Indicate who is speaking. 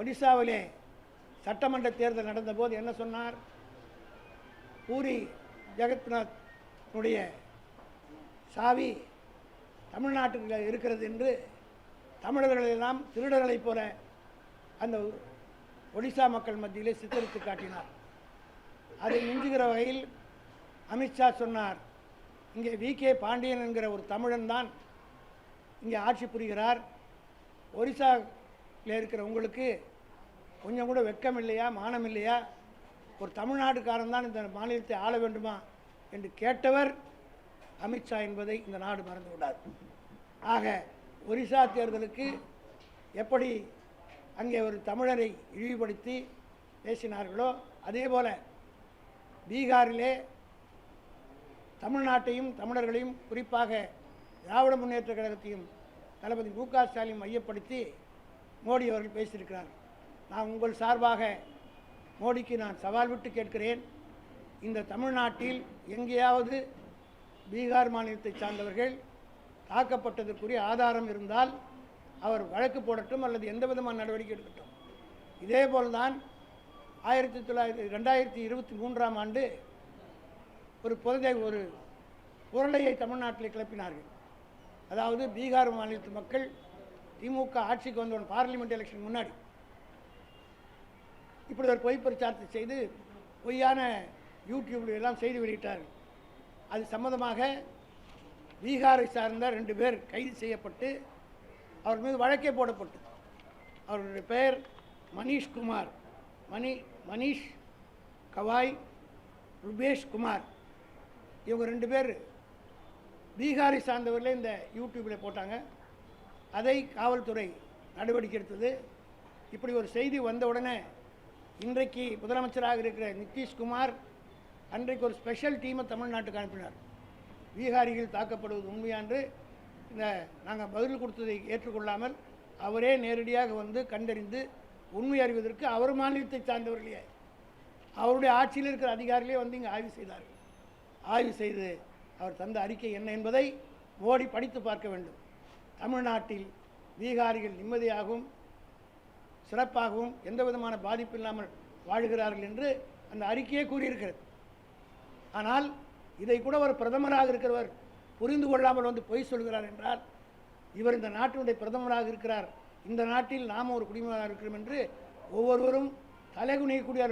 Speaker 1: ஒடிசாவிலே சட்டமன்ற தேர்தல் நடந்தபோது என்ன சொன்னார்? பூரி ஜெகந்நாத்துடைய சாவி தமிழ்நாட்டுக்கு இருக்கிறது என்று தமிழர்களெல்லாம் திருடர்களைப் போல அந்த ஒடிசா மக்கள் மத்தியிலே சித்தரித்து காட்டினார். அதை மிஞ்சுகிற வகையில் அமித்ஷா சொன்னார், இங்கே வி.கே. பாண்டியன் என்கிற ஒரு தமிழன் தான் இங்கே ஆட்சி புரிகிறார். ஒரிசாவில் இருக்கிற உங்களுக்கு கொஞ்சம் கூட வெட்கம் இல்லையா, மானம் இல்லையா? ஒரு தமிழ்நாட்டுக்காரன் தான் இந்த மாநிலத்தை ஆள வேண்டுமா என்று கேட்டவர் அமித்ஷா என்பதை இந்த நாடு மறந்து விடாது. ஆக ஒரிசா தேர்தலுக்கு எப்படி அங்கே ஒரு தமிழரை இழிவுபடுத்தி பேசினார்களோ அதே போல் பீகாரிலே தமிழ்நாட்டையும் தமிழர்களையும் குறிப்பாக திராவிட முன்னேற்ற கழகத்தையும் தளபதி மு.க. ஸ்டாலின் மையப்படுத்தி மோடி அவர்கள் பேசியிருக்கிறார். நான் உங்கள் சார்பாக மோடிக்கு நான் சவால் விட்டு கேட்கிறேன், இந்த தமிழ்நாட்டில் எங்கேயாவது பீகார் மாநிலத்தை சார்ந்தவர்கள் தாக்கப்பட்டதற்குரிய ஆதாரம் இருந்தால் அவர் வழக்கு போடட்டும் அல்லது எந்த விதமான நடவடிக்கை எடுக்கட்டும். இதேபோல்தான் 2023ஆம் ஆண்டு ஒரு புரளையை தமிழ்நாட்டில் கிளப்பினார்கள். அதாவது பீகார் மாநிலத்து மக்கள் திமுக ஆட்சிக்கு வந்தவன் பார்லிமெண்ட் எலெக்ஷன் முன்னாடி இப்படி ஒரு பொய் பிரச்சாரத்தை செய்து பொய்யான யூடியூப்ல எல்லாம் செய்து வெளியிட்டார்கள். அது சம்பந்தமாக பீகாரை சார்ந்த 2 பேர் கைது செய்யப்பட்டு அவர் மீது வழக்கே போடப்பட்டது. அவருடைய பெயர் மணிஷ்குமார், மணிஷ் கவாய், ருபேஷ் குமார். இவங்க 2 பேர் பீகாரை சார்ந்தவர்களே இந்த யூடியூப்பில் போட்டாங்க. அதை காவல்துறை நடவடிக்கை எடுத்தது. இப்படி ஒரு செய்தி வந்தவுடனே இன்றைக்கு முதலமைச்சராக இருக்கிற நிதிஷ்குமார் அன்றைக்கு ஒரு ஸ்பெஷல் டீமை தமிழ்நாட்டுக்கு அனுப்பினார். பீகாரிகள் தாக்கப்படுவது உண்மையான்று நாங்கள் பதில் கொடுத்ததை ஏற்றுக்கொள்ளாமல் அவரே நேரடியாக வந்து கண்டறிந்து உண்மை அறிவதற்கு அவர் மாநிலத்தை சார்ந்தவர்களே அவருடைய ஆட்சியில் இருக்கிற அதிகாரிகளே வந்து இங்கே ஆய்வு செய்தார்கள். ஆய்வு செய்து அவர் தந்த அறிக்கை என்ன என்பதை மோடி படித்து பார்க்க வேண்டும். தமிழ்நாட்டில் பீகாரிகள் நிம்மதியாகவும் சிறப்பாகவும் எந்த விதமான பாதிப்பு இல்லாமல் வாழ்கிறார்கள் என்று அந்த அறிக்கையே கூறியிருக்கிறது. ஆனால் இதை கூட ஒரு பிரதமராக இருக்கிறவர் புரிந்து கொள்ளாமல் வந்து பொய் சொல்கிறார் என்றால் இவர் இந்த நாட்டினுடைய பிரதமராக இருக்கிறார், இந்த நாட்டில் நாம் ஒரு குடிமகனாக இருக்கிறோம் என்று ஒவ்வொருவரும் தலைகுனியக்கூடிய